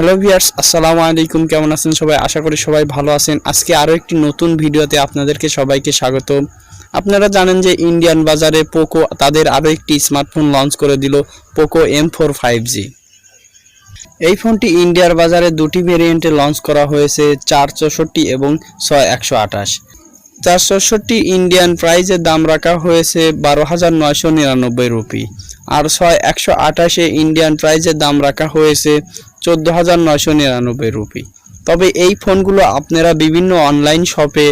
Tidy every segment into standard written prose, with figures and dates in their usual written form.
Hello viewers, আসসালামু আলাইকুম। কেমন আছেন সবাই? আশা করি সবাই ভালো আছেন। আজকে আরও একটি নতুন ভিডিওতে আপনাদেরকে সবাইকে স্বাগত। আপনারা জানেন যে ইন্ডিয়ান বাজারে পোকো তাদের আরও একটি স্মার্টফোন লঞ্চ করে দিল, পোকো M4 5G। এই ফোনটি ইন্ডিয়ার বাজারে দুটি ভেরিয়েন্টে লঞ্চ করা হয়েছে, 464 এবং 6128। 464 ইন্ডিয়ান প্রাইজের দাম রাখা হয়েছে 12,999 রুপি, আর 6128 ইন্ডিয়ান প্রাইজের দাম রাখা হয়েছে 14,999 রুপি। তবে এই ফোনগুলো আপনারা বিভিন্ন অনলাইন শপে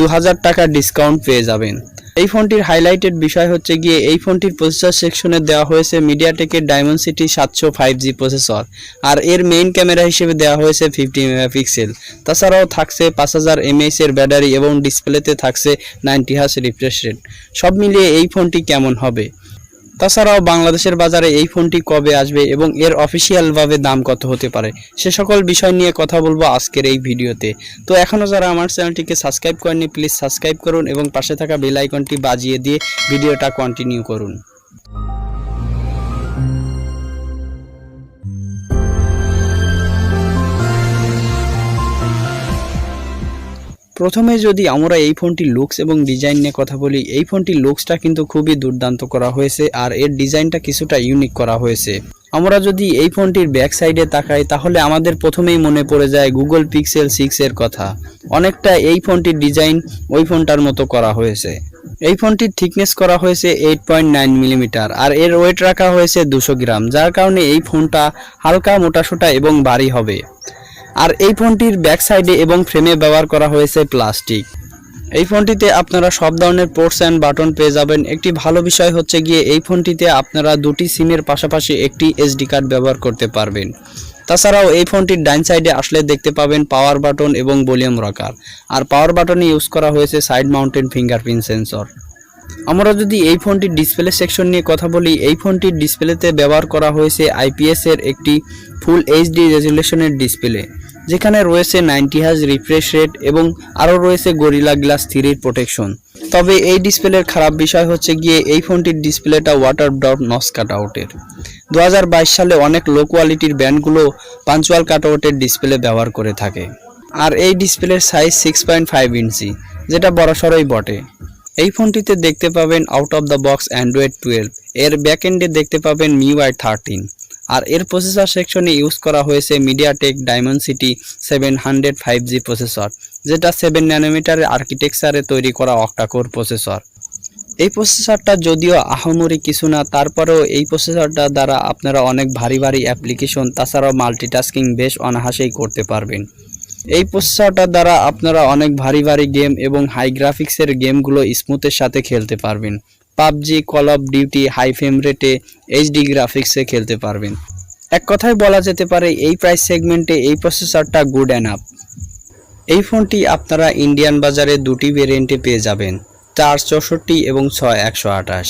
2000 টাকা ডিসকাউন্ট পেয়ে যাবেন। এই ফোনটির হাইলাইটেড বিষয় হচ্ছে গিয়ে এই ফোনটির প্রসেসর সেকশনে দেওয়া হয়েছে মিডিয়াটেকের ডায়মন্ডসিটি 700 5G প্রসেসর, আর এর মেইন ক্যামেরা হিসেবে দেওয়া হয়েছে 50 মেগাপিক্সেল। তাছাড়াও থাকছে 5000 mAh এর ব্যাটারি এবং ডিসপ্লেতে থাকছে 90 হার্জ রিফ্রেশ রেট। সব মিলিয়ে এই ফোনটি কেমন হবে, তাছাড়াও বাংলাদেশের বাজারে এই ফোনটি কবে আসবে এবং এর অফিসিয়ালভাবে দাম কত হতে পারে, সে সকল বিষয় নিয়ে কথা বলবো আজকের এই ভিডিওতে। তো এখনও যারা আমার চ্যানেলটিকে সাবস্ক্রাইব করেননি, প্লিজ সাবস্ক্রাইব করুন এবং পাশে থাকা বেল আইকনটি বাজিয়ে দিয়ে ভিডিওটা কন্টিনিউ করুন। প্রথমে যদি আমরা এই ফোনটির লুকস এবং ডিজাইন নিয়ে কথা বলি, এই ফোনটির লুকসটা কিন্তু খুবই দুর্দান্ত করা হয়েছে, আর এর ডিজাইনটা কিছুটা ইউনিক করা হয়েছে। আমরা যদি এই ফোনটির ব্যাক সাইডে তাকাই তাহলে আমাদের প্রথমেই মনে পড়ে যায় গুগল পিক্সেল 6 এর কথা। অনেকটা এই ফোনটির ডিজাইন ওই ফোনটার মতো করা হয়েছে। এই ফোনটির থিকনেস করা হয়েছে 8.9 মিলিমিটার, আর এর ওয়েট রাখা হয়েছে 200 গ্রাম, যার কারণে এই ফোনটা হালকা মোটাসোটা এবং ভারী হবে। আর এই ফোনটির ব্যাক সাইডে এবং ফ্রেমে ব্যবহার করা হয়েছে প্লাস্টিক। এই ফোনটিতে আপনারা সব ধরনের পোর্টস অ্যান্ড বাটন পেয়ে যাবেন। একটি ভালো বিষয় হচ্ছে গিয়ে এই ফোনটিতে আপনারা দুটি সিমের পাশাপাশি একটি SD কার্ড ব্যবহার করতে পারবেন। তাছাড়াও এই ফোনটির ডাইন সাইডে আসলে দেখতে পাবেন পাওয়ার বাটন এবং ভলিউম রকার, আর পাওয়ার বাটনে ইউজ করা হয়েছে সাইড মাউন্টেড ফিঙ্গারপ্রিন্ট সেন্সর। আমরা যদি এই ফোনটির ডিসপ্লে সেকশন নিয়ে কথা বলি, এই ফোনটির ডিসপ্লেতে ব্যবহার করা হয়েছে IPS এর একটি ফুল HD রেজুলেশনের ডিসপ্লে, যেখানে রয়েছে 90 হার্জ রিফ্রেশ রেট এবং আরও রয়েছে গরিলা গ্লাস 3 প্রোটেকশন। তবে এই ডিসপ্লের খারাপ বিষয় হচ্ছে গিয়ে এই ফোনটির ডিসপ্লেটা ওয়াটার ড্রপ নচ কাটআউটের। 2022 সালে অনেক লো কোয়ালিটির ব্র্যান্ডগুলো পাঞ্চুয়াল কাটআউটের ডিসপ্লে ব্যবহার করে থাকে, আর এই ডিসপ্লের সাইজ 6.5 ইঞ্চি, যেটা বড়সড়ই বটে। এই ফোনটিতে দেখতে পাবেন out of the box Android 12, এর ব্যাকএন্ডে দেখতে পাবেন MIUI 13, আর এর প্রসেসর সেকশনে ইউজ করা হয়েছে মিডিয়াটেক ডায়মন্ডসিটি 700 5G প্রসেসর, যেটা 7 ন্যানোমিটারের আর্কিটেকচারে তৈরি করা অক্টাকোর প্রসেসর। এই প্রসেসরটা যদিও আহামরি কিছু না, তারপরেও এই প্রসেসরটা দ্বারা আপনারা অনেক ভারী ভারী অ্যাপ্লিকেশন তাছাড়াও মাল্টিটাস্কিং বেশ অনায়াসেই করতে পারবেন। এই প্রসেসরটার দ্বারা আপনারা অনেক ভারী ভারী গেম এবং হাই গ্রাফিক্সের গেমগুলো স্মুথের সাথে খেলতে পারবেন। PUBG, call of duty high frame রেটে HD গ্রাফিক্সে খেলতে পারবেন। এক কথায় বলা যেতে পারে এই প্রাইস সেগমেন্টে এই প্রসেসরটা গুড এনাফ। এই ফোনটি আপনারা ইন্ডিয়ান বাজারে দুটি ভেরিয়েন্টে পেয়ে যাবেন, 464 এবং 6128।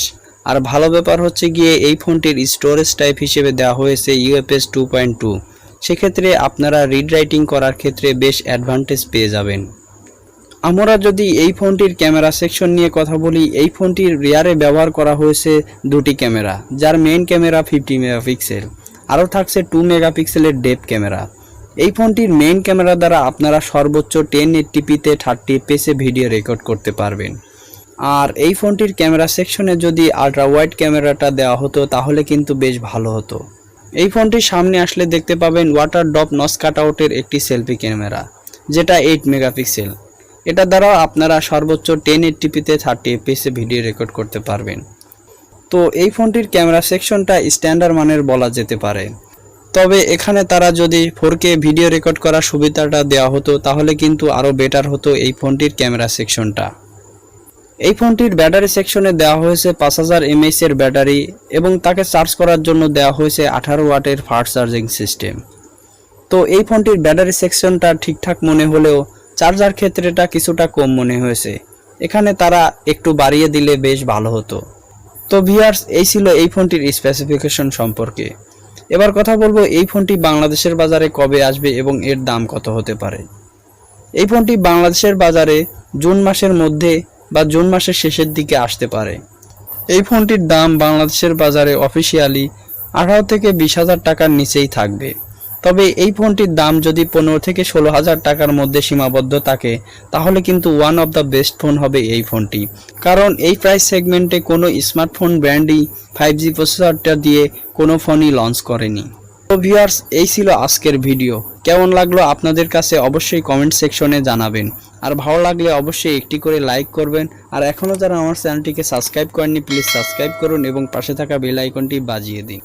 আর ভালো ব্যাপার হচ্ছে গিয়ে এই ফোনটির স্টোরেজ টাইপ হিসেবে দেওয়া হয়েছে UFS 2.2। সেক্ষেত্রে আপনারা রিড রাইটিং করার ক্ষেত্রে বেশ অ্যাডভান্টেজ পেয়ে যাবেন। আমরা যদি এই ফোনটির ক্যামেরা সেকশন নিয়ে কথা বলি, এই ফোনটির রিয়ারে ব্যবহার করা হয়েছে দুটি ক্যামেরা, যার মেইন ক্যামেরা 50 মেগাপিক্সেল, আরও থাকছে 2 মেগাপিক্সেলের ডেপথ ক্যামেরা। এই ফোনটির মেইন ক্যামেরা দ্বারা আপনারা সর্বোচ্চ 1080p-তে 30 fps ভিডিও রেকর্ড করতে পারবেন। আর এই ফোনটির ক্যামেরা সেকশনে যদি আল্ট্রা ওয়াইড ক্যামেরাটা দেওয়া হতো তাহলে কিন্তু বেশ ভালো হতো। এই ফোনটির সামনে আসলে দেখতে পাবেন ওয়াটার ড্রপ নচ কাটআউটের একটি সেলফি ক্যামেরা, যেটা 8 মেগাপিক্সেল। এটা দ্বারাও আপনারা সর্বোচ্চ 1080p-তে 30 fps ভিডিও রেকর্ড করতে পারবেন। তো এই ফোনটির ক্যামেরা সেকশনটা স্ট্যান্ডার্ড মানের বলা যেতে পারে। তবে এখানে তারা যদি 4K ভিডিও রেকর্ড করার সুবিধাটা দেওয়া হতো তাহলে কিন্তু আরও বেটার হতো এই ফোনটির ক্যামেরা সেকশনটা। এই ফোনটির ব্যাটারি সেকশনে দেওয়া হয়েছে 5000 mAh এর ব্যাটারি এবং তাকে চার্জ করার জন্য দেওয়া হয়েছে 18 ওয়াটের ফাস্ট চার্জিং সিস্টেম। তো এই ফোনটির ব্যাটারি সেকশনটা ঠিকঠাক মনে হলেও চার্জার ক্ষেত্রেটা কিছুটা কম মনে হয়েছে, এখানে তারা একটু বাড়িয়ে দিলে বেশ ভালো হতো। তো ভিউয়ার্স, এই ছিল এই ফোনটির স্পেসিফিকেশন সম্পর্কে। এবার কথা বলবো এই ফোনটি বাংলাদেশের বাজারে কবে আসবে এবং এর দাম কত হতে পারে। এই ফোনটি বাংলাদেশের বাজারে জুন মাসের মধ্যে বা জুন মাসের শেষের দিকে আসতে পারে। এই ফোনটির দাম বাংলাদেশের বাজারে অফিসিয়ালি 18 থেকে 20 হাজার টাকার নিচেই থাকবে। তবে এই ফোনটির দাম যদি 15 থেকে 16,000 টাকার মধ্যে সীমাবদ্ধ থাকে তাহলে কিন্তু one of the best phone হবে এই ফোনটি। কারণ এই প্রাইস সেগমেন্টে কোনো স্মার্টফোন ব্র্যান্ডই 5G প্রসেসরটা দিয়ে কোনো ফোনই লঞ্চ করেনি। তো ভিউয়ার্স, এই ছিল আজকের ভিডিও। কেমন লাগলো আপনাদের কাছে অবশ্যই কমেন্ট সেকশনে জানাবেন। আর ভালো লাগলে অবশ্যই একটি করে লাইক করবেন। আর এখনও যারা আমার চ্যানেলটিকে সাবস্ক্রাইব করেননি প্লিজ সাবস্ক্রাইব করুন এবং পাশে থাকা বেল আইকনটি বাজিয়ে দিন।